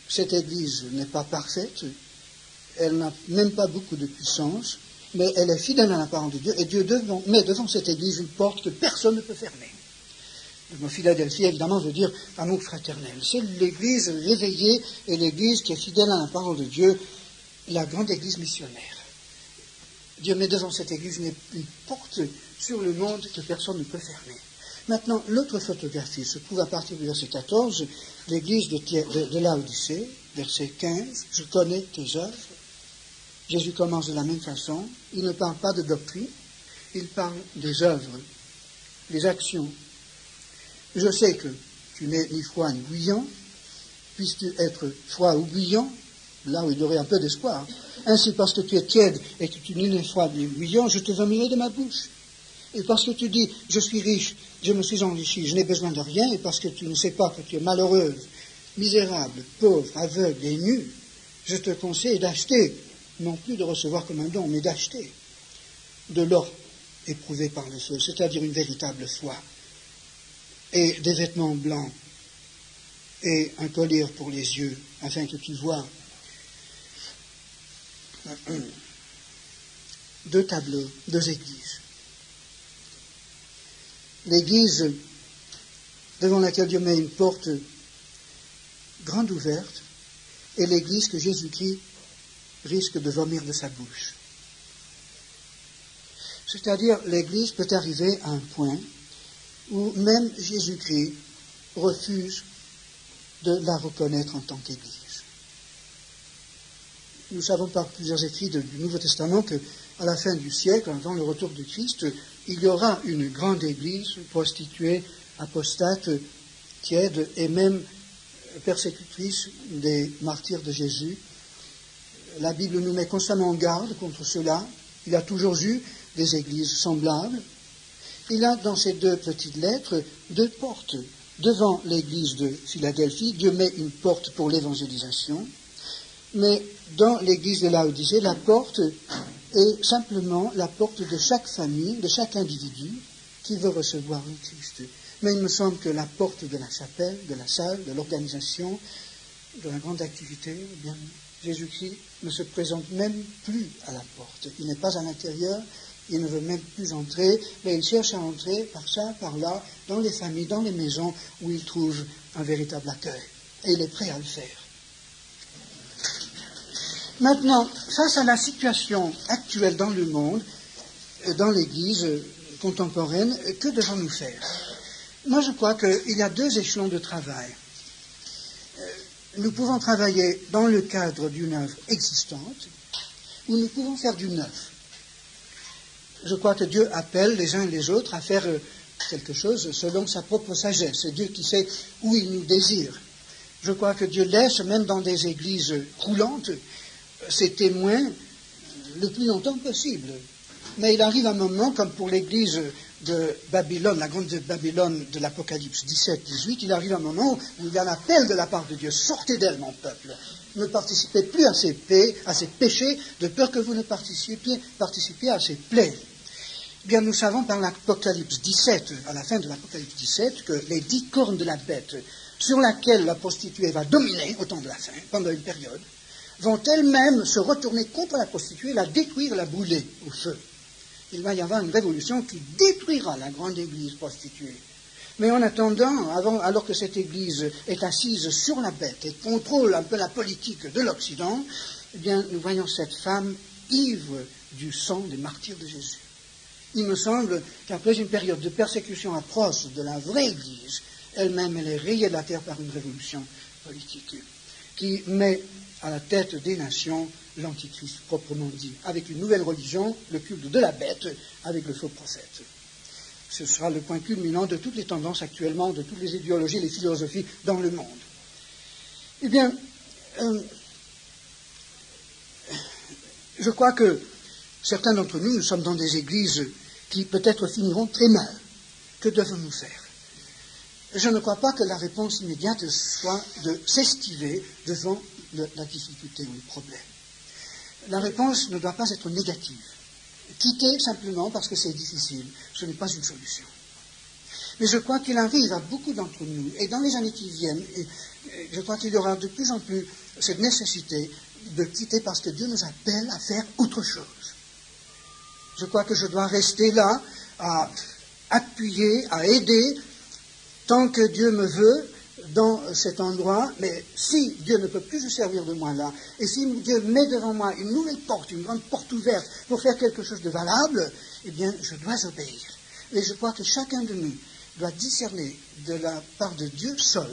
cette Église n'est pas parfaite, elle n'a même pas beaucoup de puissance, mais elle est fidèle à la parole de Dieu, et Dieu met devant cette Église une porte que personne ne peut fermer. Le mot Philadelphie, évidemment, veut dire amour fraternel. C'est l'Église réveillée et l'Église qui est fidèle à la parole de Dieu, la grande Église missionnaire. Dieu met devant cette Église une porte sur le monde que personne ne peut fermer. Maintenant, l'autre photographie se trouve à partir du verset 14, l'Église de Laodicée, verset 15, « Je connais tes œuvres ». Jésus commence de la même façon. Il ne parle pas de doctrine, il parle des œuvres, des actions. Je sais que tu n'es ni froid ni bouillant. Puisses-tu être froid ou bouillant, là où il y aurait un peu d'espoir. Ainsi, parce que tu es tiède et que tu n'es ni froid ni bouillant, je te vomirai de ma bouche. Et parce que tu dis, je suis riche, je me suis enrichi, je n'ai besoin de rien, et parce que tu ne sais pas que tu es malheureuse, misérable, pauvre, aveugle et nue, je te conseille d'acheter, non plus de recevoir comme un don, mais d'acheter de l'or éprouvé par le feu, c'est-à-dire une véritable foi, et des vêtements blancs, et un collier pour les yeux, afin que tu vois. Deux tableaux, deux églises. L'église devant laquelle Dieu met une porte grande ouverte, et l'église que Jésus-Christ risque de vomir de sa bouche. C'est-à-dire, l'église peut arriver à un point où même Jésus-Christ refuse de la reconnaître en tant qu'église. Nous savons par plusieurs écrits du Nouveau Testament qu'à la fin du siècle, avant le retour de Christ, il y aura une grande église prostituée, apostate, tiède et même persécutrice des martyrs de Jésus. La Bible nous met constamment en garde contre cela. Il y a toujours eu des églises semblables. Il y a dans ces deux petites lettres deux portes. Devant l'église de Philadelphie, Dieu met une porte pour l'évangélisation. Mais dans l'église de Laodicée, la porte est simplement la porte de chaque famille, de chaque individu qui veut recevoir le Christ. Mais il me semble que la porte de la chapelle, de la salle, de l'organisation, de la grande activité, eh bien, Jésus-Christ ne se présente même plus à la porte. Il n'est pas à l'intérieur, il ne veut même plus entrer, mais il cherche à entrer par ça, par là, dans les familles, dans les maisons où il trouve un véritable accueil. Et il est prêt à le faire. Maintenant, face à la situation actuelle dans le monde, dans l'Église contemporaine, que devons-nous faire? Moi, je crois qu'il y a deux échelons de travail. Nous pouvons travailler dans le cadre d'une œuvre existante, ou nous pouvons faire du neuf. Je crois que Dieu appelle les uns et les autres à faire quelque chose selon sa propre sagesse. C'est Dieu qui sait où il nous désire. Je crois que Dieu laisse, même dans des églises croulantes, ses témoins le plus longtemps possible. Mais il arrive un moment, comme pour l'église de Babylone, la grande Babylone de l'Apocalypse 17-18, il arrive un moment où il y a un appel de la part de Dieu. Sortez d'elle, mon peuple. Ne participez plus à ses péchés, de peur que vous ne participiez à ses plaies. Bien, nous savons par l'Apocalypse 17, à la fin de l'Apocalypse 17, que les 10 cornes de la bête, sur laquelle la prostituée va dominer au temps de la fin, pendant une période, vont elles-mêmes se retourner contre la prostituée, la détruire, la brûler au feu. Il va y avoir une révolution qui détruira la grande église prostituée. Mais en attendant, alors que cette église est assise sur la bête et contrôle un peu la politique de l'Occident, eh bien, nous voyons cette femme ivre du sang des martyrs de Jésus. Il me semble qu'après une période de persécution atroce de la vraie église, elle-même, elle est rayée de la terre par une révolution politique qui met à la tête des nations l'Antichrist proprement dit, avec une nouvelle religion, le culte de la bête, avec le faux prophète. Ce sera le point culminant de toutes les tendances actuellement, de toutes les idéologies, les philosophies dans le monde. Eh bien, je crois que certains d'entre nous, nous sommes dans des églises qui peut-être finiront très mal. Que devons-nous faire? Je ne crois pas que la réponse immédiate soit de s'estiver devant la difficulté ou le problème. La réponse ne doit pas être négative. Quitter simplement parce que c'est difficile, ce n'est pas une solution. Mais je crois qu'il arrive à beaucoup d'entre nous, et dans les années qui viennent, je crois qu'il y aura de plus en plus cette nécessité de quitter parce que Dieu nous appelle à faire autre chose. Je crois que je dois rester là, à appuyer, à aider, tant que Dieu me veut, dans cet endroit, mais si Dieu ne peut plus se servir de moi là, et si Dieu met devant moi une nouvelle porte, une grande porte ouverte pour faire quelque chose de valable, eh bien, je dois obéir. Et je crois que chacun de nous doit discerner de la part de Dieu seul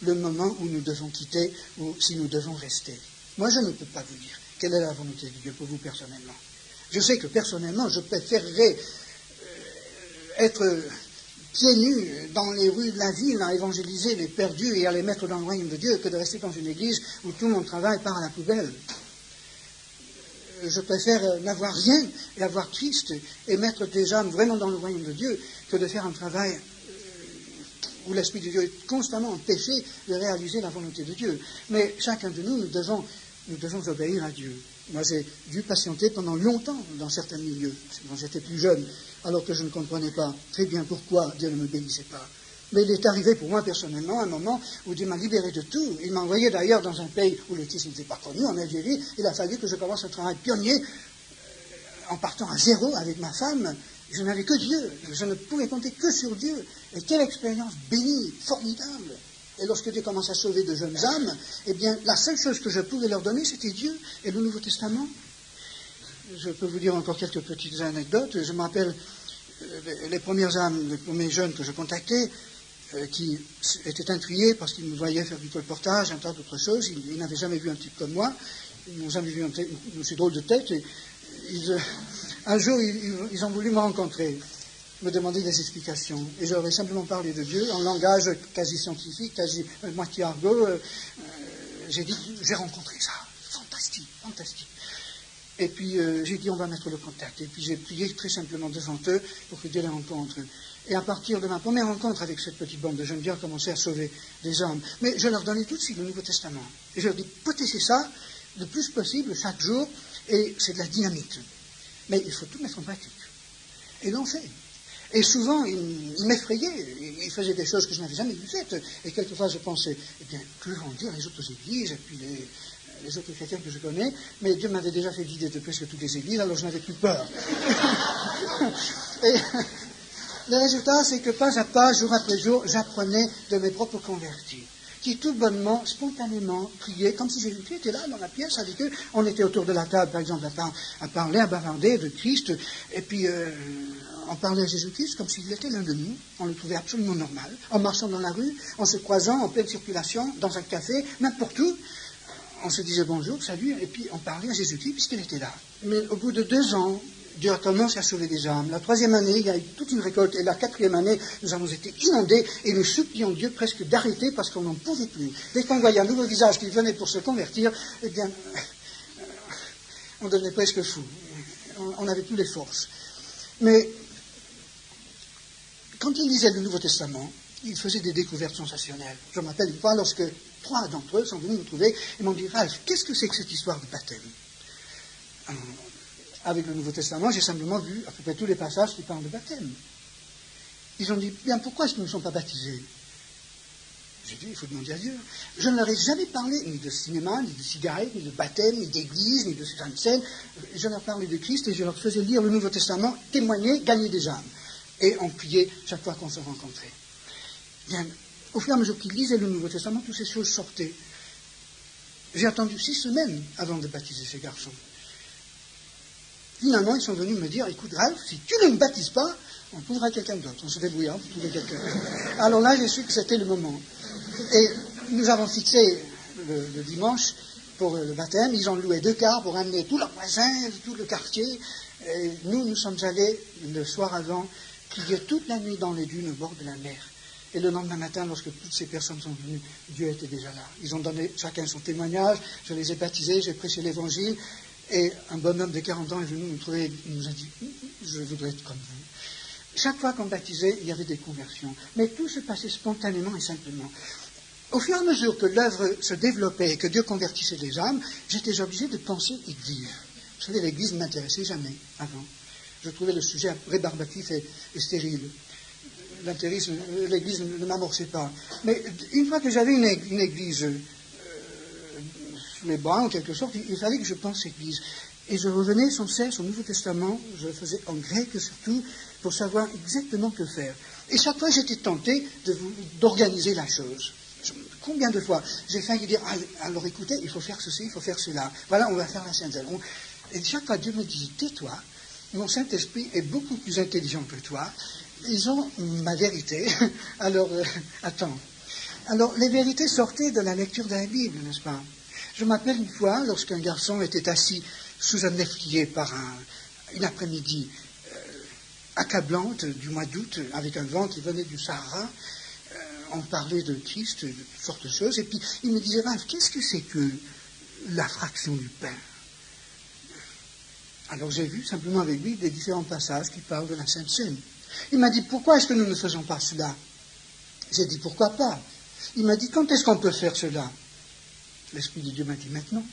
le moment où nous devons quitter ou si nous devons rester. Moi, je ne peux pas vous dire quelle est la volonté de Dieu pour vous personnellement. Je sais que personnellement, je préférerais être pieds nus dans les rues de la ville à évangéliser les perdus et à les mettre dans le royaume de Dieu que de rester dans une église où tout mon travail part à la poubelle. Je préfère n'avoir rien et avoir Christ et mettre des âmes vraiment dans le royaume de Dieu que de faire un travail où l'Esprit de Dieu est constamment empêché de réaliser la volonté de Dieu. Mais chacun de nous, nous devons obéir à Dieu. Moi, j'ai dû patienter pendant longtemps dans certains milieux, quand j'étais plus jeune, alors que je ne comprenais pas très bien pourquoi Dieu ne me bénissait pas. Mais il est arrivé pour moi personnellement un moment où Dieu m'a libéré de tout. Il m'a envoyé d'ailleurs dans un pays où le Christ n'était pas connu, en Algérie. Il a fallu que je commence un travail pionnier en partant à zéro avec ma femme. Je n'avais que Dieu. Je ne pouvais compter que sur Dieu. Et quelle expérience bénie, formidable. Et lorsque Dieu commence à sauver de jeunes âmes, eh bien, la seule chose que je pouvais leur donner, c'était Dieu et le Nouveau Testament. Je peux vous dire encore quelques petites anecdotes. Je me rappelle les premières âmes, les premiers jeunes que je contactais, qui étaient intrigués parce qu'ils me voyaient faire du colportage, un tas d'autres choses. Ils n'avaient jamais vu un type comme moi. Ils n'ont jamais vu une aussi drôle de tête. Et un jour, ils ont voulu me rencontrer, me demander des explications. Et je leur ai simplement parlé de Dieu en langage quasi scientifique, quasi moitié argot. J'ai dit, j'ai rencontré ça. Fantastique, fantastique. Et puis j'ai dit, on va mettre le contact. Et puis j'ai prié très simplement devant eux pour que Dieu les rencontre. Et à partir de ma première rencontre avec cette petite bande de jeunes, Dieu a commencé à sauver des hommes. Mais je leur donnais tout de suite le Nouveau Testament. Et je leur dis, potissez ça le plus possible chaque jour, et c'est de la dynamite. Mais il faut tout mettre en pratique. Et ils l'ont fait. Et souvent, ils m'effrayaient. Ils faisaient des choses que je n'avais jamais vues faites. Et quelquefois, je pensais, eh bien, que vont dire les autres églises, et puis les autres chrétiens que je connais. Mais Dieu m'avait déjà fait vider de presque toutes les églises, alors je n'avais plus peur. Et le résultat, c'est que pas à pas, jour après jour, j'apprenais de mes propres convertis, qui tout bonnement, spontanément, priaient, comme si Jésus-Christ était là dans la pièce avec eux. On était autour de la table, par exemple, à parler, à bavarder de Christ, et puis on parlait à Jésus-Christ comme s'il était l'un de nous. On le trouvait absolument normal, en marchant dans la rue, en se croisant, en pleine circulation, dans un café, n'importe où. On se disait bonjour, salut, et puis on parlait à Jésus-Christ puisqu'il était là. Mais au bout de 2 ans, Dieu a commencé à sauver des âmes. La 3e année, il y a eu toute une récolte. Et la 4e année, nous avons été inondés et nous supplions Dieu presque d'arrêter parce qu'on n'en pouvait plus. Dès qu'on voyait un nouveau visage qui venait pour se convertir, eh bien, on devenait presque fou. On n'avait plus les forces. Mais quand il lisait le Nouveau Testament, il faisait des découvertes sensationnelles. Je me rappelle une fois lorsque 3 d'entre eux sont venus me trouver et m'ont dit, Ralph, qu'est-ce que c'est que cette histoire de baptême? Avec le Nouveau Testament, j'ai simplement vu à peu près tous les passages qui parlent de baptême. Ils ont dit, bien, pourquoi est-ce qu'ils ne sont pas baptisés? J'ai dit, il faut demander à Dieu. Je ne leur ai jamais parlé ni de cinéma, ni de cigarettes, ni de baptême, ni d'église, ni de Sainte Seine. Je leur parlais de Christ et je leur faisais lire le Nouveau Testament, témoigner, gagner des âmes. Et on priait chaque fois qu'on se rencontrait. Bien, au fur et à mesure qu'ils lisaient le Nouveau Testament, toutes ces choses sortaient. J'ai attendu 6 semaines avant de baptiser ces garçons. Finalement, ils sont venus me dire, écoute Ralph, si tu ne me baptises pas, on trouvera quelqu'un d'autre. On se débrouillera pour trouver quelqu'un. Alors là, j'ai su que c'était le moment. Et nous avons fixé le dimanche pour le baptême. Ils ont loué 2 cars pour amener tous leurs voisins, tout le quartier. Et nous sommes allés le soir avant prier toute la nuit dans les dunes au bord de la mer. Et le lendemain matin, lorsque toutes ces personnes sont venues, Dieu était déjà là. Ils ont donné chacun son témoignage. Je les ai baptisés, j'ai prêché l'évangile. Et un bonhomme de 40 ans est venu nous trouver, il nous a dit, je voudrais être comme vous. Chaque fois qu'on baptisait, il y avait des conversions. Mais tout se passait spontanément et simplement. Au fur et à mesure que l'œuvre se développait et que Dieu convertissait les âmes, j'étais obligé de penser Église. Vous savez, l'Église ne m'intéressait jamais avant. Je trouvais le sujet rébarbatif et stérile. l'église ne m'amorçait pas. Mais une fois que j'avais une église sous les bras, en quelque sorte, il fallait que je pense église. Et je revenais sans cesse au Nouveau Testament, je le faisais en grec surtout, pour savoir exactement que faire. Et chaque fois, j'étais tenté d'organiser la chose. Combien de fois j'ai failli dire, alors écoutez, il faut faire ceci, il faut faire cela. Voilà, on va faire la Sainte Seine. Et chaque fois, Dieu me disait, tais-toi, mon Saint-Esprit est beaucoup plus intelligent que toi. Ils ont ma vérité. Alors, attends. Alors, les vérités sortaient de la lecture de la Bible, n'est-ce pas? Je m'appelle une fois, lorsqu'un garçon était assis sous un néflier par une après-midi accablante du mois d'août, avec un vent qui venait du Sahara, on parlait de Christ, de toutes sortes de choses, et puis il me disait, Ralph, qu'est-ce que c'est que la fraction du pain? Alors j'ai vu simplement avec lui des différents passages qui parlent de la Sainte Seine. Il m'a dit, pourquoi est-ce que nous ne faisons pas cela? J'ai dit, pourquoi pas? Il m'a dit, quand est-ce qu'on peut faire cela? L'Esprit de Dieu m'a dit, maintenant.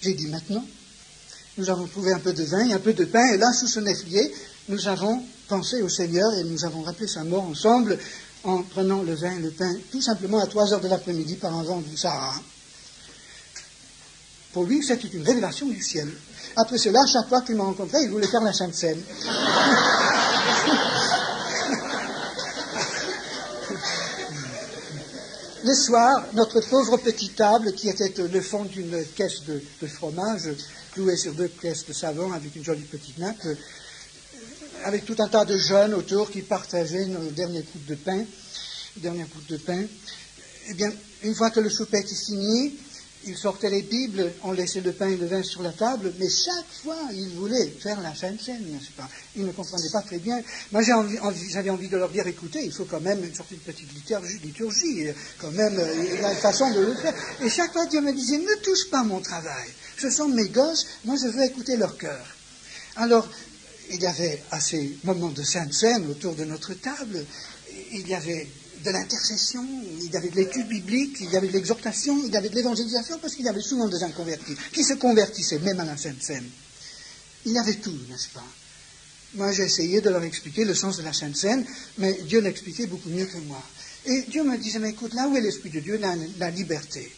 J'ai dit, maintenant. Nous avons trouvé un peu de vin et un peu de pain, et là, sous ce néflier, nous avons pensé au Seigneur et nous avons rappelé sa mort ensemble en prenant le vin et le pain, tout simplement à 3 heures de l'après-midi par un vent du Sahara. Pour lui, c'était une révélation du ciel. Après cela, chaque fois qu'il m'a rencontré, il voulait faire la Sainte Seine. Le soir, notre pauvre petite table, qui était le fond d'une caisse de fromage, clouée sur 2 caisses de savon avec une jolie petite nappe, avec tout un tas de jeunes autour qui partageaient nos dernières croûtes de pain. Eh bien, une fois que le souper était fini, ils sortaient les Bibles, on laissait le pain et le vin sur la table, mais chaque fois, ils voulaient faire la Sainte Seine, n'est-ce pas? Ils ne comprenaient pas très bien. Moi, j'avais envie de leur dire, écoutez, il faut quand même une sorte de petite liturgie, quand même, il y a une façon de le faire. Et chaque fois, Dieu me disait, ne touche pas mon travail. Ce sont mes gosses, moi, je veux écouter leur cœur. Alors, il y avait à ces moments de Sainte Seine autour de notre table, il y avait de l'intercession, il y avait de l'étude biblique, il y avait de l'exhortation, il y avait de l'évangélisation, parce qu'il y avait souvent des inconvertis qui se convertissaient même à la Sainte Seine. Il y avait tout, n'est-ce pas? Moi, j'ai essayé de leur expliquer le sens de la Sainte Seine, mais Dieu l'expliquait beaucoup mieux que moi. Et Dieu me disait, mais écoute, là où est l'Esprit de Dieu, la liberté.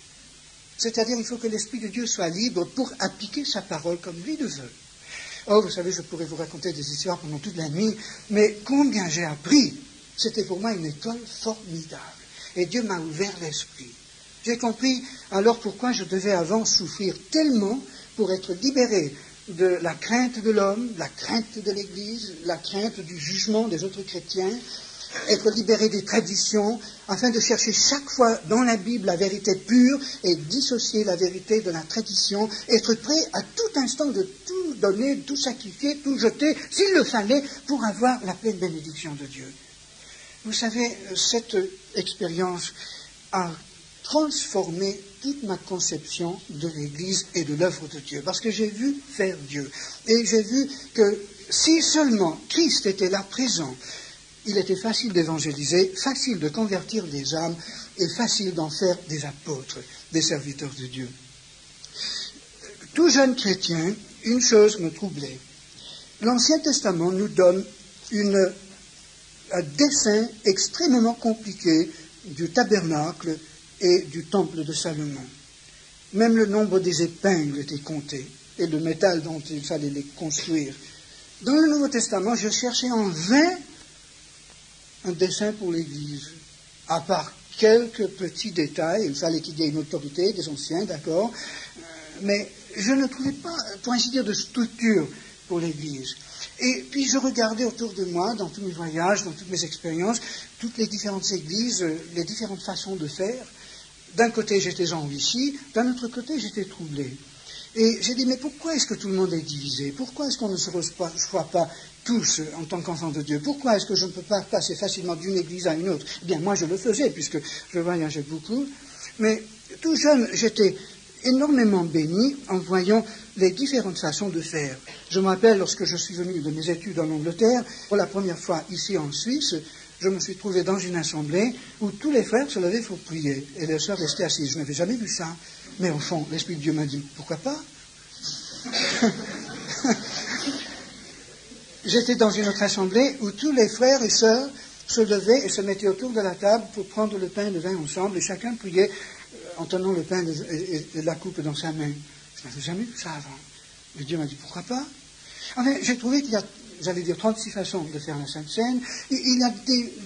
C'est-à-dire, il faut que l'Esprit de Dieu soit libre pour appliquer sa parole comme lui le veut. Oh, vous savez, je pourrais vous raconter des histoires pendant toute la nuit, mais combien j'ai appris. C'était pour moi une école formidable. Et Dieu m'a ouvert l'esprit. J'ai compris alors pourquoi je devais avant souffrir tellement pour être libéré de la crainte de l'homme, la crainte de l'Église, la crainte du jugement des autres chrétiens, être libéré des traditions, afin de chercher chaque fois dans la Bible la vérité pure et dissocier la vérité de la tradition, être prêt à tout instant de tout donner, tout sacrifier, tout jeter, s'il le fallait, pour avoir la pleine bénédiction de Dieu. Vous savez, cette expérience a transformé toute ma conception de l'Église et de l'œuvre de Dieu, parce que j'ai vu faire Dieu. Et j'ai vu que si seulement Christ était là présent, il était facile d'évangéliser, facile de convertir des âmes et facile d'en faire des apôtres, des serviteurs de Dieu. Tout jeune chrétien, une chose me troublait. L'Ancien Testament nous donne un dessin extrêmement compliqué du tabernacle et du temple de Salomon. Même le nombre des épingles était compté et le métal dont il fallait les construire. Dans le Nouveau Testament, je cherchais en vain un dessin pour l'Église, à part quelques petits détails. Il fallait qu'il y ait une autorité des anciens, d'accord, mais je ne trouvais pas, pour ainsi dire, de structure pour l'Église. Et puis je regardais autour de moi, dans tous mes voyages, dans toutes mes expériences, toutes les différentes églises, les différentes façons de faire. D'un côté, j'étais enrichi, d'un autre côté, j'étais troublé. Et j'ai dit, mais pourquoi est-ce que tout le monde est divisé? Pourquoi est-ce qu'on ne se reçoit pas tous en tant qu'enfants de Dieu? Pourquoi est-ce que je ne peux pas passer facilement d'une église à une autre? Eh bien, moi, je le faisais, puisque je voyageais beaucoup. Mais tout jeune, j'étais énormément béni en voyant les différentes façons de faire. Je me rappelle, lorsque je suis venu de mes études en Angleterre, pour la première fois ici en Suisse, je me suis trouvé dans une assemblée où tous les frères se levaient pour prier, et les sœurs restaient assises. Je n'avais jamais vu ça. Mais au fond, l'Esprit de Dieu m'a dit, pourquoi pas? J'étais dans une autre assemblée où tous les frères et sœurs se levaient et se mettaient autour de la table pour prendre le pain et le vin ensemble, et chacun priait en tenant le pain et la coupe dans sa main. Je n'avais jamais vu ça avant. Mais Dieu m'a dit, pourquoi pas? Enfin, j'ai trouvé qu'il y a, j'allais dire, 36 façons de faire la Sainte Seine. Il y a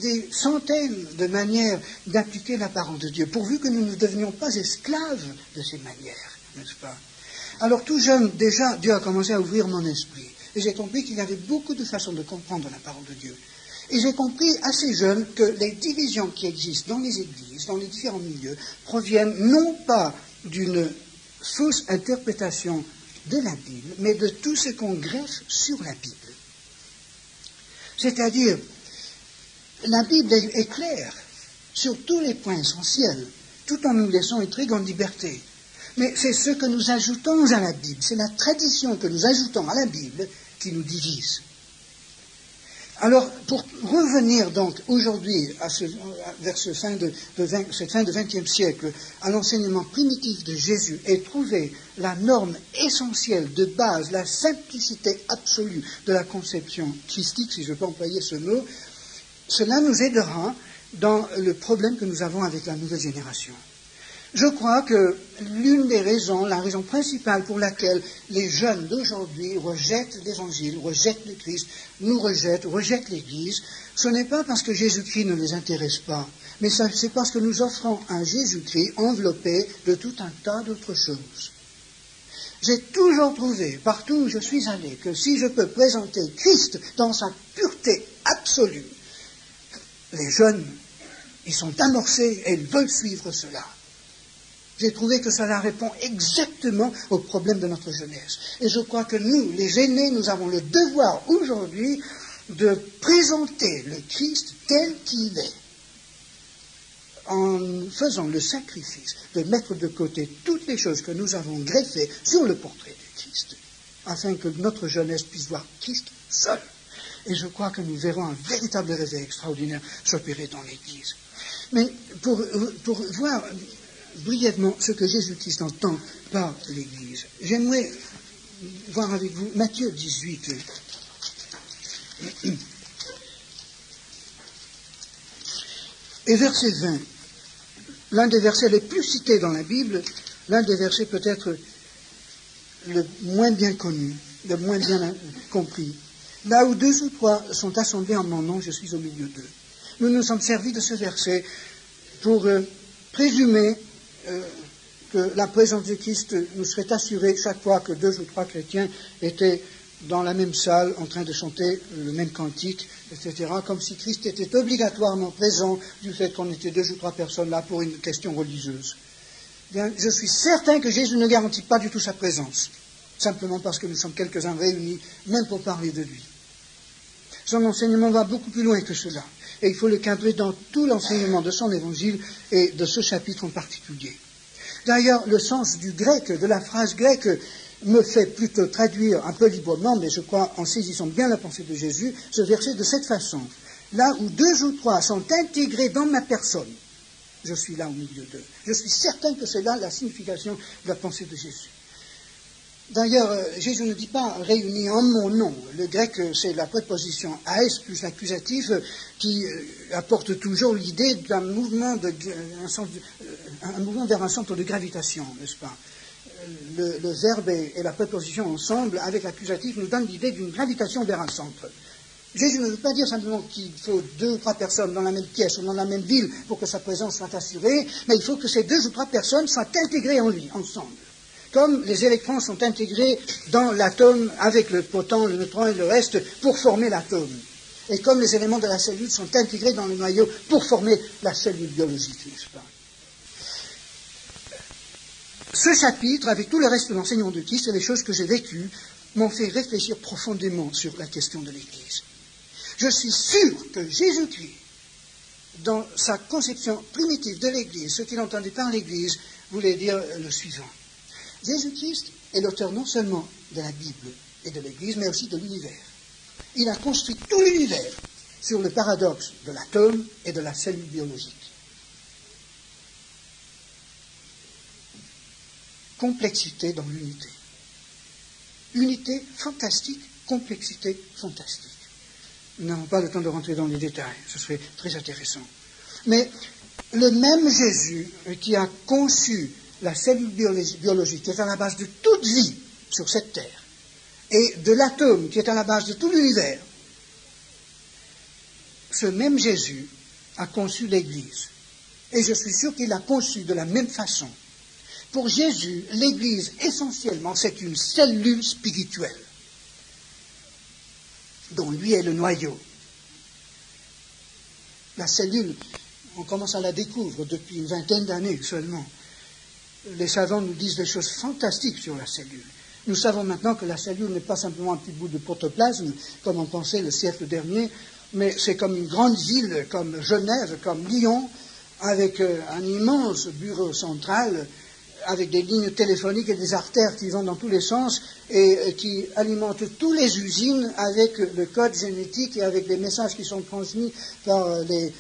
des centaines de manières d'appliquer la parole de Dieu, pourvu que nous ne devenions pas esclaves de ces manières, n'est-ce pas? Alors, tout jeune, déjà, Dieu a commencé à ouvrir mon esprit. Et j'ai compris qu'il y avait beaucoup de façons de comprendre la parole de Dieu. Et j'ai compris assez jeune que les divisions qui existent dans les églises, dans les différents milieux, proviennent non pas d'une fausse interprétation de la Bible, mais de tout ce qu'on greffe sur la Bible. C'est-à-dire, la Bible est claire sur tous les points essentiels, tout en nous laissant une très grande liberté. Mais c'est ce que nous ajoutons à la Bible, c'est la tradition que nous ajoutons à la Bible qui nous divise. Alors, pour revenir donc aujourd'hui vers cette fin de XXe siècle, à l'enseignement primitif de Jésus, et trouver la norme essentielle de base, la simplicité absolue de la conception christique, si je peux employer ce mot, cela nous aidera dans le problème que nous avons avec la nouvelle génération. Je crois que l'une des raisons, la raison principale pour laquelle les jeunes d'aujourd'hui rejettent l'Évangile, rejettent le Christ, nous rejettent l'Église, ce n'est pas parce que Jésus-Christ ne les intéresse pas, mais c'est parce que nous offrons un Jésus-Christ enveloppé de tout un tas d'autres choses. J'ai toujours trouvé, partout où je suis allé, que si je peux présenter Christ dans sa pureté absolue, les jeunes, ils sont amorcés et ils veulent suivre cela. J'ai trouvé que cela répond exactement au problème de notre jeunesse. Et je crois que nous, les aînés, nous avons le devoir aujourd'hui de présenter le Christ tel qu'il est, en faisant le sacrifice de mettre de côté toutes les choses que nous avons greffées sur le portrait du Christ, afin que notre jeunesse puisse voir Christ seul. Et je crois que nous verrons un véritable réveil extraordinaire s'opérer dans l'Église. Mais pour voir brièvement ce que Jésus-Christ entend par l'Église, j'aimerais voir avec vous Matthieu 18. Et verset 20, l'un des versets les plus cités dans la Bible, l'un des versets peut-être le moins bien connu, le moins bien compris. Là où 2 ou 3 sont assemblés en mon nom, je suis au milieu d'eux. Nous nous sommes servis de ce verset pour présumer que la présence de Christ nous serait assurée chaque fois que 2 ou 3 chrétiens étaient dans la même salle en train de chanter le même cantique, etc., comme si Christ était obligatoirement présent du fait qu'on était 2 ou 3 personnes là pour une question religieuse. Bien, je suis certain que Jésus ne garantit pas du tout sa présence, simplement parce que nous sommes quelques-uns réunis, même pour parler de lui. Son enseignement va beaucoup plus loin que cela, et il faut le cadrer dans tout l'enseignement de son évangile et de ce chapitre en particulier. D'ailleurs, le sens du grec, de la phrase grecque, me fait plutôt traduire un peu librement, mais je crois en saisissant bien la pensée de Jésus, ce verset de cette façon. Là où 2 ou 3 sont intégrés dans ma personne, je suis là au milieu d'eux. Je suis certain que c'est là la signification de la pensée de Jésus. D'ailleurs, Jésus ne dit pas « réunis en mon nom ». Le grec, c'est la préposition « aes » plus l'accusatif qui apporte toujours l'idée d'un mouvement, un mouvement vers un centre de gravitation, n'est-ce pas ? Le verbe et la préposition ensemble, avec l'accusatif, nous donnent l'idée d'une gravitation vers un centre. Jésus ne veut pas dire simplement qu'il faut 2 ou 3 personnes dans la même pièce ou dans la même ville pour que sa présence soit assurée, mais il faut que ces 2 ou 3 personnes soient intégrées en lui, ensemble. Comme les électrons sont intégrés dans l'atome avec le proton, le neutron et le reste pour former l'atome. Et comme les éléments de la cellule sont intégrés dans le noyau pour former la cellule biologique, n'est-ce pas ? Ce chapitre, avec tout le reste de l'enseignement de Christ et les choses que j'ai vécues, m'ont fait réfléchir profondément sur la question de l'Église. Je suis sûr que Jésus-Christ, dans sa conception primitive de l'Église, ce qu'il entendait par l'Église, voulait dire le suivant. Jésus-Christ est l'auteur non seulement de la Bible et de l'Église, mais aussi de l'univers. Il a construit tout l'univers sur le paradoxe de l'atome et de la cellule biologique. Complexité dans l'unité. Unité fantastique, complexité fantastique. Nous n'avons pas le temps de rentrer dans les détails, ce serait très intéressant. Mais le même Jésus qui a conçu la cellule biologique qui est à la base de toute vie sur cette terre, et de l'atome qui est à la base de tout l'univers, ce même Jésus a conçu l'Église. Et je suis sûr qu'il l'a conçue de la même façon. Pour Jésus, l'Église, essentiellement, c'est une cellule spirituelle, dont lui est le noyau. La cellule, on commence à la découvrir depuis une vingtaine d'années seulement. Les savants nous disent des choses fantastiques sur la cellule. Nous savons maintenant que la cellule n'est pas simplement un petit bout de protoplasme, comme on pensait le siècle dernier, mais c'est comme une grande ville, comme Genève, comme Lyon, avec un immense bureau central, avec des lignes téléphoniques et des artères qui vont dans tous les sens et qui alimentent toutes les usines avec le code génétique et avec les messages qui sont transmis par les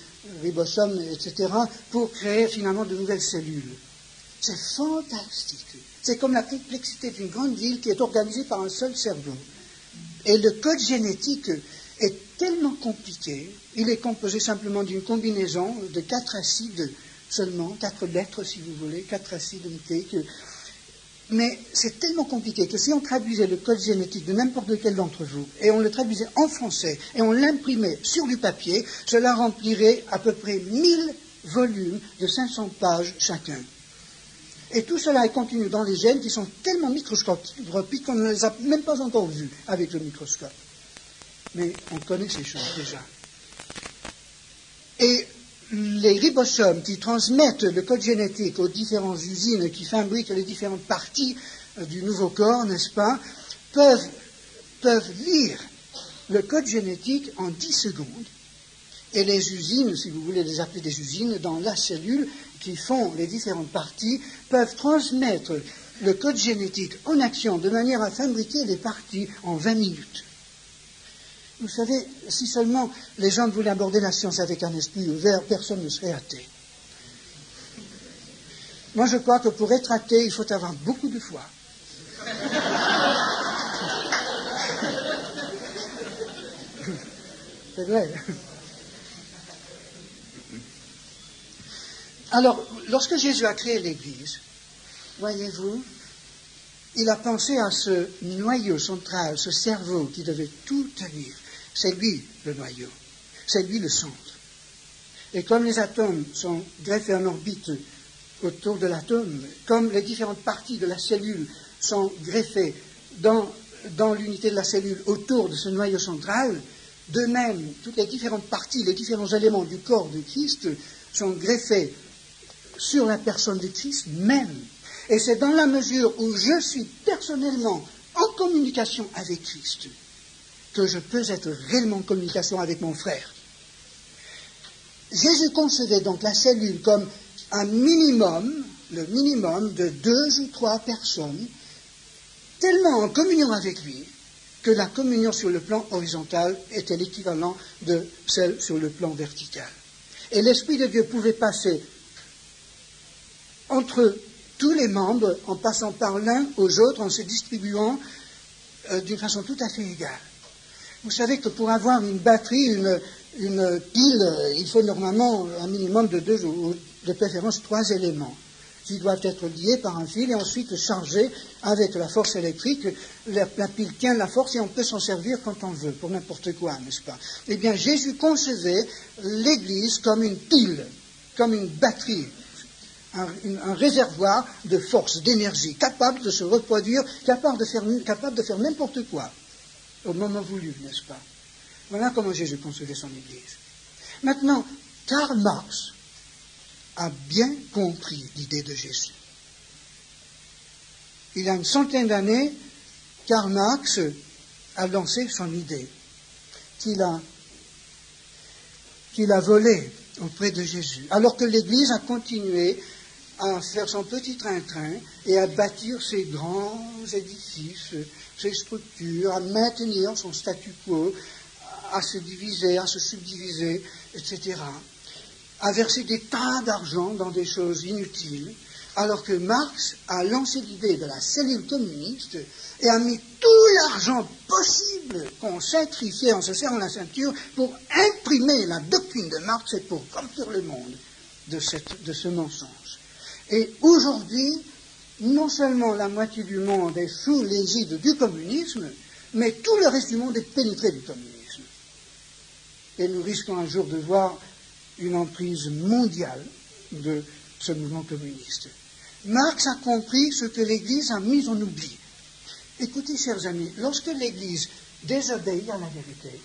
ribosomes, etc., pour créer finalement de nouvelles cellules. C'est fantastique. C'est comme la complexité d'une grande ville qui est organisée par un seul cerveau. Et le code génétique est tellement compliqué, il est composé simplement d'une combinaison de 4 acides seulement, 4 lettres si vous voulez, 4 acides nucléiques. Mais c'est tellement compliqué que si on traduisait le code génétique de n'importe lequel d'entre vous, et on le traduisait en français, et on l'imprimait sur du papier, cela remplirait à peu près 1000 volumes de 500 pages chacun. Et tout cela est contenu dans les gènes qui sont tellement microscopiques qu'on ne les a même pas encore vus avec le microscope. Mais on connaît ces choses déjà. Et les ribosomes qui transmettent le code génétique aux différentes usines qui fabriquent les différentes parties du nouveau corps, n'est-ce pas, peuvent lire le code génétique en 10 secondes. Et les usines, si vous voulez les appeler des usines, dans la cellule qui font les différentes parties, peuvent transmettre le code génétique en action de manière à fabriquer les parties en 20 minutes. Vous savez, si seulement les gens voulaient aborder la science avec un esprit ouvert, personne ne serait athée. Moi, je crois que pour être athée, il faut avoir beaucoup de foi. C'est vrai. Alors, lorsque Jésus a créé l'Église, voyez-vous, il a pensé à ce noyau central, ce cerveau qui devait tout tenir. C'est lui le noyau, c'est lui le centre. Et comme les atomes sont greffés en orbite autour de l'atome, comme les différentes parties de la cellule sont greffées dans l'unité de la cellule autour de ce noyau central, de même, toutes les différentes parties, les différents éléments du corps de Christ sont greffés sur la personne de Christ même. Et c'est dans la mesure où je suis personnellement en communication avec Christ que je peux être réellement en communication avec mon frère. Jésus concevait donc la cellule comme un minimum, le minimum de 2 ou 3 personnes, tellement en communion avec lui, que la communion sur le plan horizontal était l'équivalent de celle sur le plan vertical. Et l'Esprit de Dieu pouvait passer entre tous les membres, en passant par l'un aux autres, en se distribuant d'une façon tout à fait égale. Vous savez que pour avoir une batterie, une pile, il faut normalement un minimum de 2 ou de préférence 3 éléments qui doivent être liés par un fil et ensuite chargés avec la force électrique. La pile tient la force et on peut s'en servir quand on veut, pour n'importe quoi, n'est-ce pas? Eh bien, Jésus concevait l'Église comme une pile, comme une batterie, un réservoir de force, d'énergie, capable de se reproduire, capable de faire n'importe quoi, au moment voulu, n'est-ce pas? Voilà comment Jésus concevait son Église. Maintenant, Karl Marx a bien compris l'idée de Jésus. Il y a une centaine d'années, Karl Marx a lancé son idée, qu'il a volée auprès de Jésus, alors que l'Église a continué à faire son petit train-train et à bâtir ses grands édifices, ses structures, à maintenir son statu quo, à se diviser, à se subdiviser, etc., à verser des tas d'argent dans des choses inutiles, Alors que Marx a lancé l'idée de la cellule communiste et a mis tout l'argent possible qu'on sacrifiait en se serrant la ceinture pour imprimer la doctrine de Marx et pour remplir le monde de ce mensonge. Et aujourd'hui, non seulement la moitié du monde est sous l'égide du communisme, mais tout le reste du monde est pénétré du communisme. Et nous risquons un jour de voir une emprise mondiale de ce mouvement communiste. Marx a compris ce que l'Église a mis en oubli. Écoutez, chers amis, lorsque l'Église désobéit à la vérité,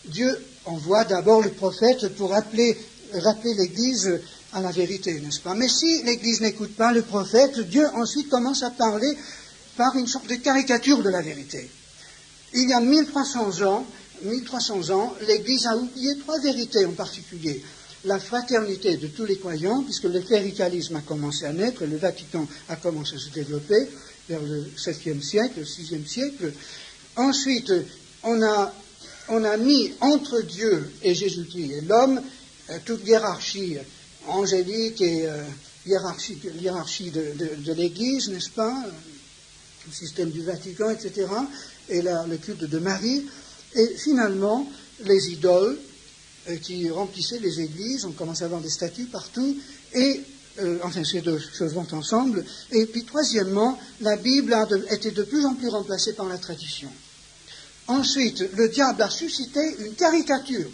Dieu envoie d'abord le prophète pour rappeler l'Église à la vérité, n'est-ce pas? Mais si l'Église n'écoute pas le prophète, Dieu ensuite commence à parler par une sorte de caricature de la vérité. Il y a 1300 ans, l'Église a oublié 3 vérités en particulier. La fraternité de tous les croyants, puisque le cléricalisme a commencé à naître, le Vatican a commencé à se développer vers le 7e siècle, le 6e siècle. Ensuite, on a mis entre Dieu et Jésus-Christ et l'homme toute hiérarchie angélique et hiérarchie de l'Église, n'est-ce pas? Le système du Vatican, etc., et le culte de Marie. Et finalement, les idoles qui remplissaient les églises, on commence à avoir des statues partout, et enfin ces deux choses vont ensemble. Et puis troisièmement, la Bible a été de plus en plus remplacée par la tradition. Ensuite, le diable a suscité une caricature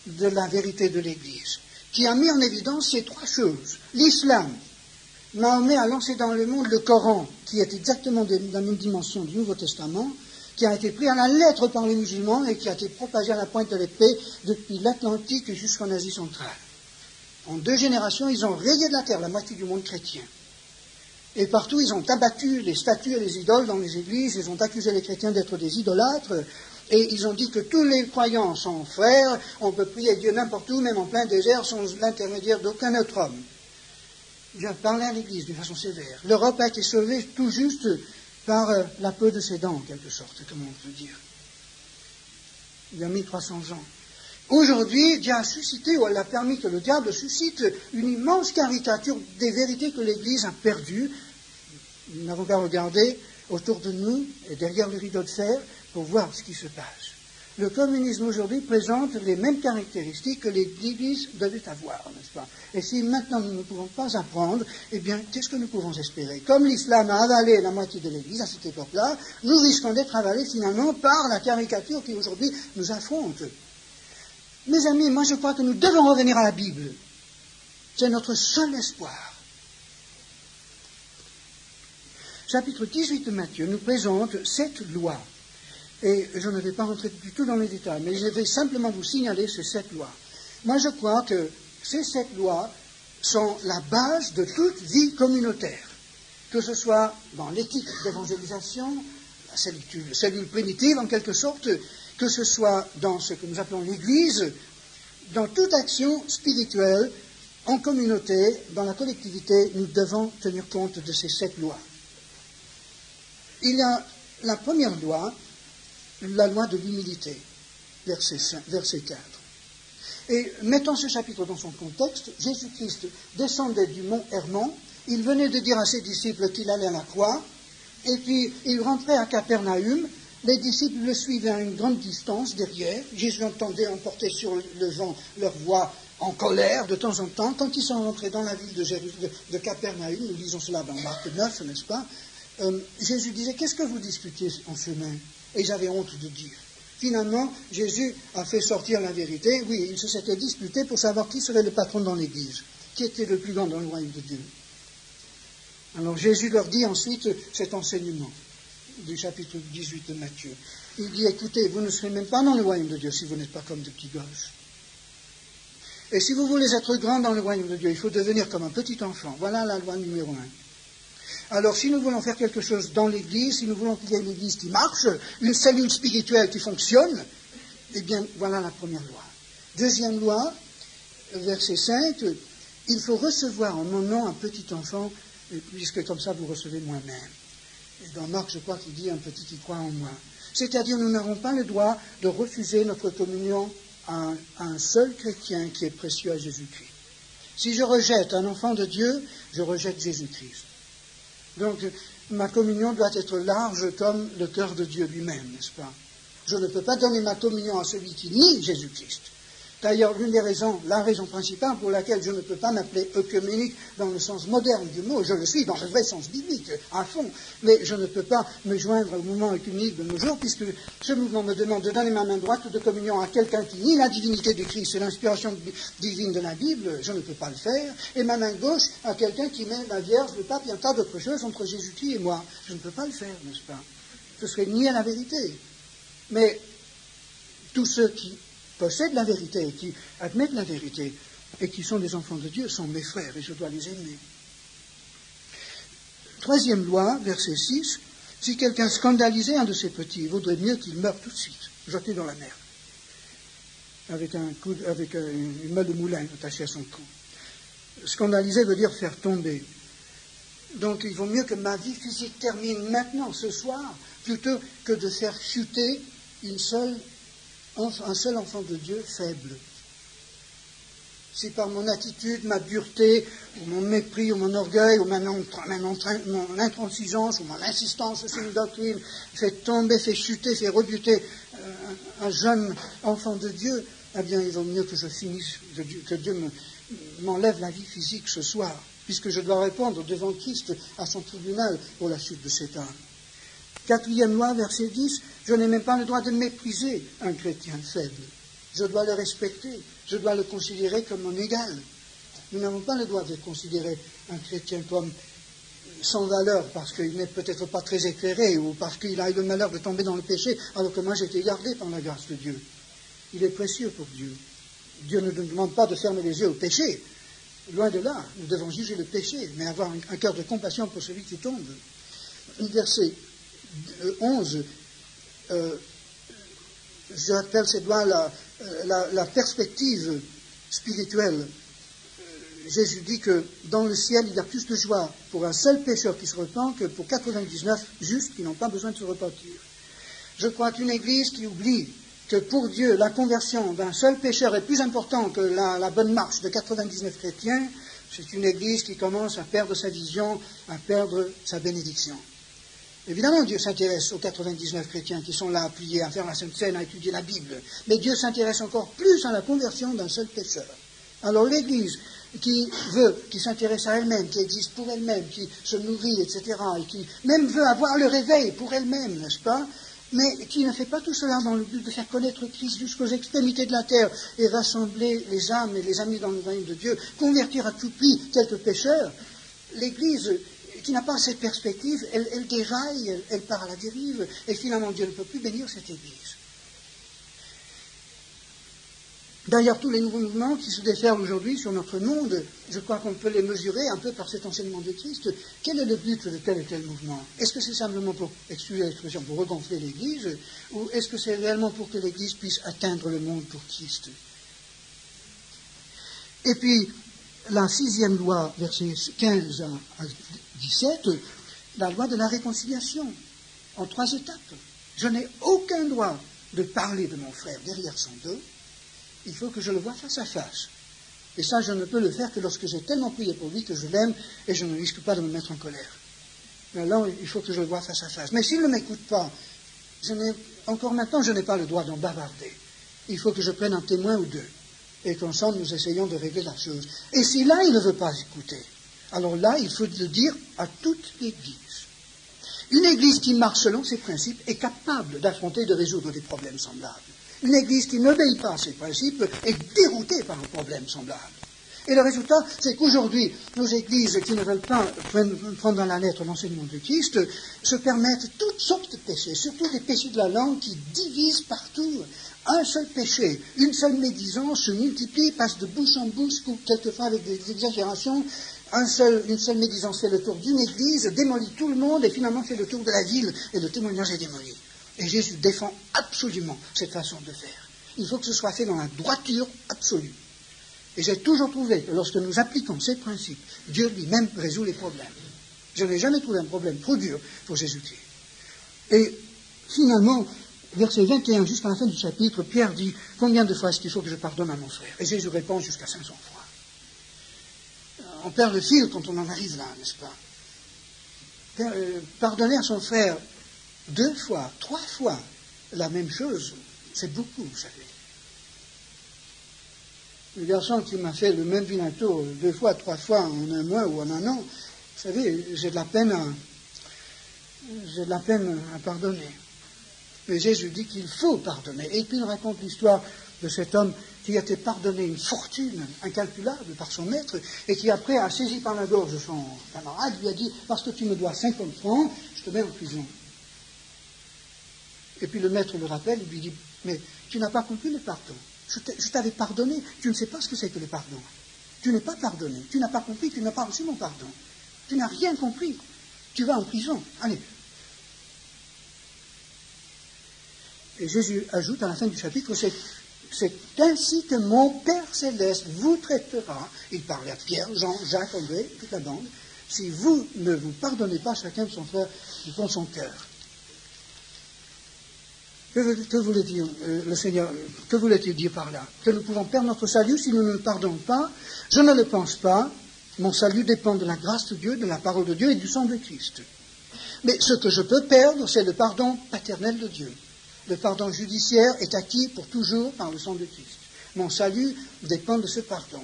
de la vérité de l'Église, qui a mis en évidence ces 3 choses. L'islam, Mahomet a lancé dans le monde le Coran, qui est exactement de la même dimension du Nouveau Testament, qui a été pris à la lettre par les musulmans et qui a été propagé à la pointe de l'épée depuis l'Atlantique jusqu'en Asie centrale. En 2 générations, ils ont rayé de la terre la moitié du monde chrétien. Et partout, ils ont abattu les statues et les idoles dans les églises, ils ont accusé les chrétiens d'être des idolâtres, et ils ont dit que tous les croyants sont frères, on peut prier Dieu n'importe où, même en plein désert, sans l'intermédiaire d'aucun autre homme. J'ai parlé à l'Église d'une façon sévère. L'Europe a été sauvée tout juste par la peau de ses dents, en quelque sorte, comme on peut dire. Il y a 1300 ans. Aujourd'hui, Dieu a suscité, ou elle a permis que le diable suscite une immense caricature des vérités que l'Église a perdues. Nous n'avons qu'à regarder autour de nous et derrière le rideau de fer pour voir ce qui se passe. Le communisme aujourd'hui présente les mêmes caractéristiques que l'Église devait avoir, n'est-ce pas? Et si maintenant nous ne pouvons pas apprendre, eh bien, qu'est-ce que nous pouvons espérer? Comme l'islam a avalé la moitié de l'Église à cette époque-là, nous risquons d'être avalés finalement par la caricature qui aujourd'hui nous affronte. Mes amis, moi je crois que nous devons revenir à la Bible. C'est notre seul espoir. Chapitre 18 de Matthieu nous présente 7 lois. Et je ne vais pas rentrer du tout dans les détails, mais je vais simplement vous signaler ces 7 lois. Moi je crois que ces 7 lois sont la base de toute vie communautaire, que ce soit dans l'éthique d'évangélisation, la cellule primitive en quelque sorte, que ce soit dans ce que nous appelons l'Église, dans toute action spirituelle, en communauté, dans la collectivité, nous devons tenir compte de ces 7 lois. Il y a la première loi, la loi de l'humilité, verset 4. Et mettons ce chapitre dans son contexte, Jésus-Christ descendait du mont Hermon, il venait de dire à ses disciples qu'il allait à la croix, et puis il rentrait à Capernaum, les disciples le suivaient à une grande distance derrière, Jésus entendait emporter sur le vent leur voix en colère de temps en temps, quand ils sont rentrés dans la ville de Capernaum, nous lisons cela dans Marc 9, n'est-ce pas, Jésus disait, qu'est-ce que vous discutez en chemin? Et ils avaient honte de dire. Finalement, Jésus a fait sortir la vérité. Oui, ils se s'étaient disputés pour savoir qui serait le patron dans l'Église, qui était le plus grand dans le royaume de Dieu. Alors Jésus leur dit ensuite cet enseignement du chapitre 18 de Matthieu. Il dit, écoutez, vous ne serez même pas dans le royaume de Dieu si vous n'êtes pas comme des petits gosses. Et si vous voulez être grand dans le royaume de Dieu, il faut devenir comme un petit enfant. Voilà la loi numéro 1. Alors, si nous voulons faire quelque chose dans l'Église, si nous voulons qu'il y ait une Église qui marche, une cellule spirituelle qui fonctionne, eh bien, voilà la première loi. Deuxième loi, verset 5, il faut recevoir en mon nom un petit enfant, puisque comme ça vous recevez moi-même. Et dans Marc, je crois qu'il dit un petit qui croit en moi. C'est-à-dire, nous n'avons pas le droit de refuser notre communion à un seul chrétien qui est précieux à Jésus-Christ. Si je rejette un enfant de Dieu, je rejette Jésus-Christ. Donc, ma communion doit être large comme le cœur de Dieu lui-même, n'est-ce pas? Je ne peux pas donner ma communion à celui qui nie Jésus-Christ. D'ailleurs, la raison principale pour laquelle je ne peux pas m'appeler œcuménique dans le sens moderne du mot, je le suis dans le vrai sens biblique, à fond, mais je ne peux pas me joindre au mouvement œcuménique de nos jours, puisque ce mouvement me demande de donner ma main droite de communion à quelqu'un qui nie la divinité du Christ et l'inspiration divine de la Bible, je ne peux pas le faire, et ma main gauche à quelqu'un qui met la Vierge, le pape et un tas d'autres choses entre Jésus-Christ et moi. Je ne peux pas le faire, n'est-ce pas? Ce serait nier la vérité. Mais tous ceux qui possèdent la vérité, qui admettent la vérité, et qui sont des enfants de Dieu, sont mes frères, et je dois les aimer. Troisième loi, verset 6, si quelqu'un scandalisait un de ses petits, il vaudrait mieux qu'il meure tout de suite, jeté dans la mer, avec une meule de moulin attachée à son cou. Scandaliser veut dire faire tomber. Donc il vaut mieux que ma vie physique termine maintenant, ce soir, plutôt que de faire chuter un seul enfant de Dieu faible. Si par mon attitude, ma dureté, ou mon mépris, ou mon orgueil, ou mon intransigeance, ou mon insistance sur une doctrine, fait tomber, fait chuter, fait rebuter un jeune enfant de Dieu, eh bien il vaut mieux que je finisse, que Dieu m'enlève la vie physique ce soir, puisque je dois répondre devant Christ à son tribunal pour la chute de cette âme. Quatrième loi, verset 10, je n'ai même pas le droit de mépriser un chrétien faible. Je dois le respecter, je dois le considérer comme mon égal. Nous n'avons pas le droit de considérer un chrétien comme sans valeur parce qu'il n'est peut-être pas très éclairé ou parce qu'il a eu le malheur de tomber dans le péché, alors que moi j'ai été gardé par la grâce de Dieu. Il est précieux pour Dieu. Dieu ne nous demande pas de fermer les yeux au péché. Loin de là, nous devons juger le péché, mais avoir un cœur de compassion pour celui qui tombe. Verset 11, j'appelle ces doigts la perspective spirituelle. Jésus dit que dans le ciel, il y a plus de joie pour un seul pécheur qui se repent que pour 99 justes qui n'ont pas besoin de se repentir. Je crois qu'une Église qui oublie que pour Dieu, la conversion d'un seul pécheur est plus importante que la bonne marche de 99 chrétiens, c'est une Église qui commence à perdre sa vision, à perdre sa bénédiction. Évidemment, Dieu s'intéresse aux 99 chrétiens qui sont là à prier, à faire la Sainte Seine, à étudier la Bible. Mais Dieu s'intéresse encore plus à la conversion d'un seul pécheur. Alors l'Église qui s'intéresse à elle-même, qui existe pour elle-même, qui se nourrit, etc., et qui même veut avoir le réveil pour elle-même, n'est-ce pas? Mais qui ne fait pas tout cela dans le but de faire connaître Christ jusqu'aux extrémités de la terre et rassembler les âmes et les amis dans le royaume de Dieu, convertir à tout prix quelques pécheurs, l'Église qui n'a pas cette perspective, elle déraille, elle part à la dérive, et finalement Dieu ne peut plus bénir cette Église. D'ailleurs, tous les nouveaux mouvements qui se déferlent aujourd'hui sur notre monde, je crois qu'on peut les mesurer un peu par cet enseignement de Christ. Quel est le but de tel et tel mouvement? Est-ce que c'est simplement pour, excusez l'expression, pour regonfler l'Église, ou est-ce que c'est réellement pour que l'Église puisse atteindre le monde pour Christ? Et puis, la 6e loi, versets 15 à 17, la loi de la réconciliation, en 3 étapes. Je n'ai aucun droit de parler de mon frère derrière son dos. Il faut que je le voie face à face. Et ça, je ne peux le faire que lorsque j'ai tellement prié pour lui que je l'aime et je ne risque pas de me mettre en colère. Alors, il faut que je le voie face à face. Mais s'il ne m'écoute pas, encore maintenant, je n'ai pas le droit d'en bavarder. Il faut que je prenne un témoin ou deux et qu'ensemble, nous essayons de régler la chose. Et si là, il ne veut pas écouter, alors là, il faut le dire à toute l'Église. Une Église qui marche selon ses principes est capable d'affronter et de résoudre des problèmes semblables. Une Église qui n'obéit pas à ses principes est déroutée par un problème semblable. Et le résultat, c'est qu'aujourd'hui, nos Églises qui ne veulent pas prendre à la lettre l'enseignement de Christ se permettent toutes sortes de péchés, surtout des péchés de la langue qui divisent partout. Un seul péché, une seule médisance se multiplie, passe de bouche en bouche, quelquefois avec des exagérations. Une seule médisance fait le tour d'une Église, démolit tout le monde et finalement fait le tour de la ville et le témoignage est démoli. Et Jésus défend absolument cette façon de faire. Il faut que ce soit fait dans la droiture absolue. Et j'ai toujours trouvé que lorsque nous appliquons ces principes, Dieu lui-même résout les problèmes. Je n'ai jamais trouvé un problème trop dur pour Jésus-Christ. Et finalement, verset 21, jusqu'à la fin du chapitre, Pierre dit, combien de fois est-ce qu'il faut que je pardonne à mon frère? Et Jésus répond jusqu'à 500 fois. on perd le fil quand on en arrive là, n'est-ce pas? Pardonner à son frère 2 fois, 3 fois la même chose, c'est beaucoup, vous savez. Le garçon qui m'a fait le même vilain tour 2 fois, 3 fois en un mois ou en un an, vous savez, j'ai de la peine à pardonner. Mais Jésus dit qu'il faut pardonner. Et puis il raconte l'histoire de cet homme qui a été pardonné une fortune incalculable par son maître et qui après a saisi par la gorge son camarade, lui a dit « Parce que tu me dois 50 francs, je te mets en prison. » Et puis le maître le rappelle, il lui dit « Mais tu n'as pas compris le pardon. Je t'avais pardonné, tu ne sais pas ce que c'est que le pardon. Tu n'es pas pardonné, tu n'as pas compris, tu n'as pas reçu mon pardon. Tu n'as rien compris, tu vas en prison. Allez. » Et Jésus ajoute à la fin du chapitre, c'est ainsi que mon Père Céleste vous traitera, il parlait à Pierre, Jean, Jacques, André, toute la bande, si vous ne vous pardonnez pas chacun de son frère du fond de son cœur. Que voulait dire le Seigneur, que voulait-il dire par là? Que nous pouvons perdre notre salut si nous ne le pardonnons pas? Je ne le pense pas. Mon salut dépend de la grâce de Dieu, de la parole de Dieu et du sang de Christ. Mais ce que je peux perdre, c'est le pardon paternel de Dieu. Le pardon judiciaire est acquis pour toujours par le sang de Christ. Mon salut dépend de ce pardon.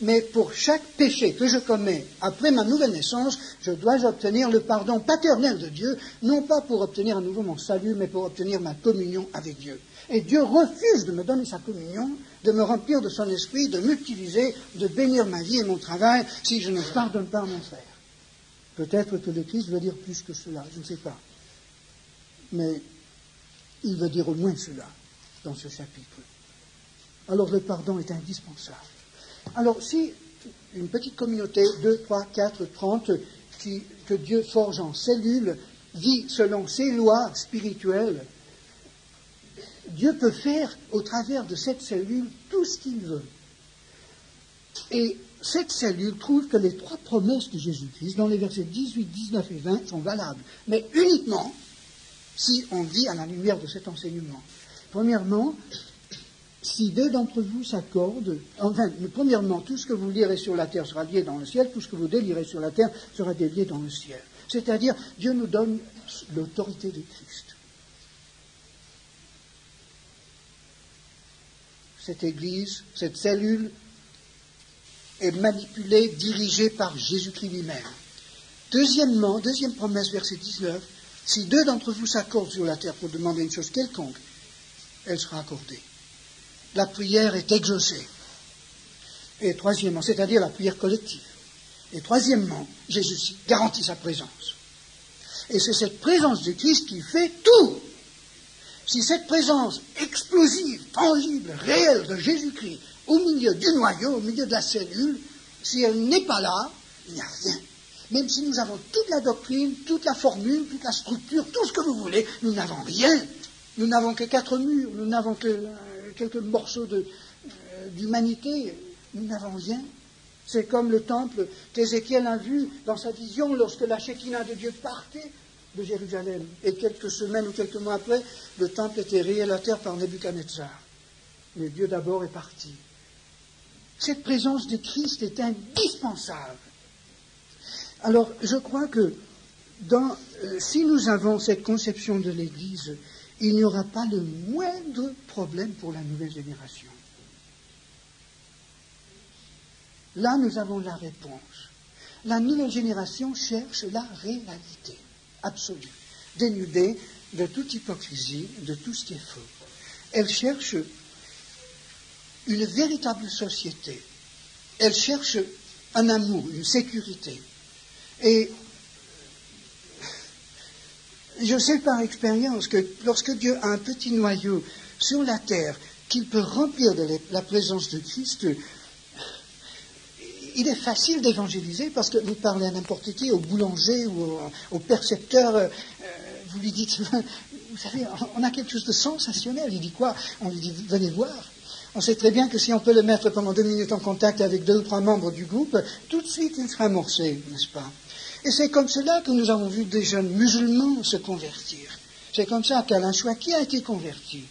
Mais pour chaque péché que je commets après ma nouvelle naissance, je dois obtenir le pardon paternel de Dieu, non pas pour obtenir à nouveau mon salut, mais pour obtenir ma communion avec Dieu. Et Dieu refuse de me donner sa communion, de me remplir de son esprit, de m'utiliser, de bénir ma vie et mon travail, si je ne pardonne pas à mon frère. Peut-être que le Christ veut dire plus que cela, je ne sais pas. Mais il veut dire au moins cela dans ce chapitre. Alors le pardon est indispensable. Alors si une petite communauté, 2, 3, 4, 30, que Dieu forge en cellules, vit selon ses lois spirituelles, Dieu peut faire au travers de cette cellule tout ce qu'il veut. Et cette cellule trouve que les 3 promesses de Jésus-Christ, dans les versets 18, 19 et 20, sont valables, mais uniquement si on vit à la lumière de cet enseignement. Premièrement, si 2 d'entre vous s'accordent, enfin, premièrement, tout ce que vous lirez sur la terre sera lié dans le ciel, tout ce que vous délirez sur la terre sera délié dans le ciel. C'est-à-dire, Dieu nous donne l'autorité de Christ. Cette Église, cette cellule est manipulée, dirigée par Jésus-Christ lui-même. Deuxièmement, deuxième promesse, verset 19, si 2 d'entre vous s'accordent sur la terre pour demander une chose quelconque, elle sera accordée. La prière est exaucée. Et troisièmement, c'est-à-dire la prière collective. Et troisièmement, Jésus garantit sa présence. Et c'est cette présence de Christ qui fait tout. Si cette présence explosive, tangible, réelle de Jésus-Christ, au milieu du noyau, au milieu de la cellule, si elle n'est pas là, il n'y a rien. Même si nous avons toute la doctrine, toute la formule, toute la structure, tout ce que vous voulez, nous n'avons rien. Nous n'avons que 4 murs, nous n'avons que quelques morceaux d'humanité, nous n'avons rien. C'est comme le temple qu'Ézéchiel a vu dans sa vision lorsque la Shekinah de Dieu partait de Jérusalem. Et quelques semaines ou quelques mois après, le temple était rayé à la terre par Nebuchadnezzar. Mais Dieu d'abord est parti. Cette présence de Christ est indispensable. Alors, je crois que si nous avons cette conception de l'Église, il n'y aura pas le moindre problème pour la nouvelle génération. Là, nous avons la réponse. La nouvelle génération cherche la réalité absolue, dénudée de toute hypocrisie, de tout ce qui est faux. Elle cherche une véritable société. Elle cherche un amour, une sécurité. Et je sais par expérience que lorsque Dieu a un petit noyau sur la terre qu'il peut remplir de la présence de Christ, il est facile d'évangéliser parce que vous parlez à n'importe qui, au boulanger ou au percepteur, vous lui dites, vous savez, on a quelque chose de sensationnel. Il dit quoi? On lui dit, venez voir. On sait très bien que si on peut le mettre pendant 2 minutes en contact avec 2 ou 3 membres du groupe, tout de suite il sera amorcé, n'est-ce pas? Et c'est comme cela que nous avons vu des jeunes musulmans se convertir. C'est comme ça qu'Alain Chouakier a été converti.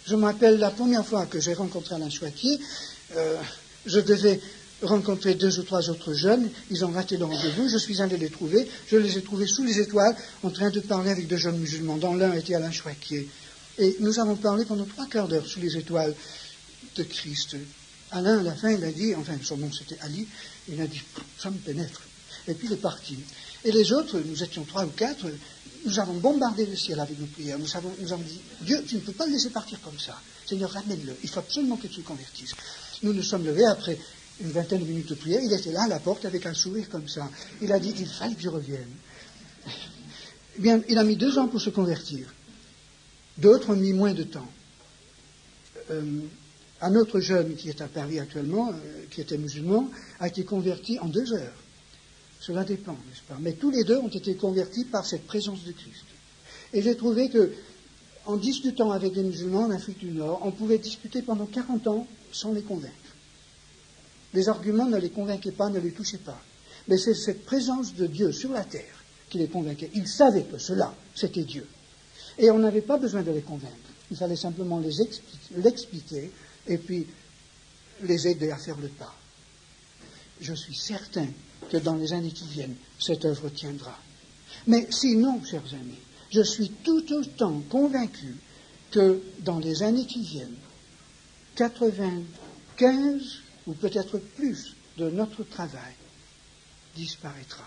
Je me rappelle la première fois que j'ai rencontré Alain Chouakier, je devais rencontré 2 ou 3 autres jeunes, ils ont raté le rendez-vous, je suis allé les trouver, je les ai trouvés sous les étoiles, en train de parler avec 2 jeunes musulmans, dont l'un était Alain Chouaquier. Et nous avons parlé pendant 3/4 d'heure sous les étoiles de Christ. Alain, à la fin, il a dit, enfin son nom c'était Ali, il a dit, ça me pénètre. Et puis il est parti. Et les autres, nous étions 3 ou 4, nous avons bombardé le ciel avec nos prières. Nous avons dit, Dieu, tu ne peux pas le laisser partir comme ça. Seigneur, ramène-le. Il faut absolument qu'il se convertisse. Nous nous sommes levés après une vingtaine de minutes de prière. Il était là à la porte avec un sourire comme ça. Il a dit, il fallait que je revienne. Eh bien, il a mis 2 ans pour se convertir. D'autres ont mis moins de temps. Un autre jeune qui est à Paris actuellement, qui était musulman, a été converti en 2 heures. Cela dépend, n'est-ce pas? Mais tous les 2 ont été convertis par cette présence de Christ. Et j'ai trouvé que, en discutant avec les musulmans en Afrique du Nord, on pouvait discuter pendant 40 ans sans les convaincre. Les arguments ne les convainquaient pas, ne les touchaient pas. Mais c'est cette présence de Dieu sur la terre qui les convainquait. Ils savaient que cela, c'était Dieu. Et on n'avait pas besoin de les convaincre. Il fallait simplement l'expliquer et puis les aider à faire le pas. Je suis certain que dans les années qui viennent, cette œuvre tiendra. Mais sinon, chers amis, je suis tout autant convaincu que dans les années qui viennent, 95 ou peut-être plus de notre travail disparaîtra.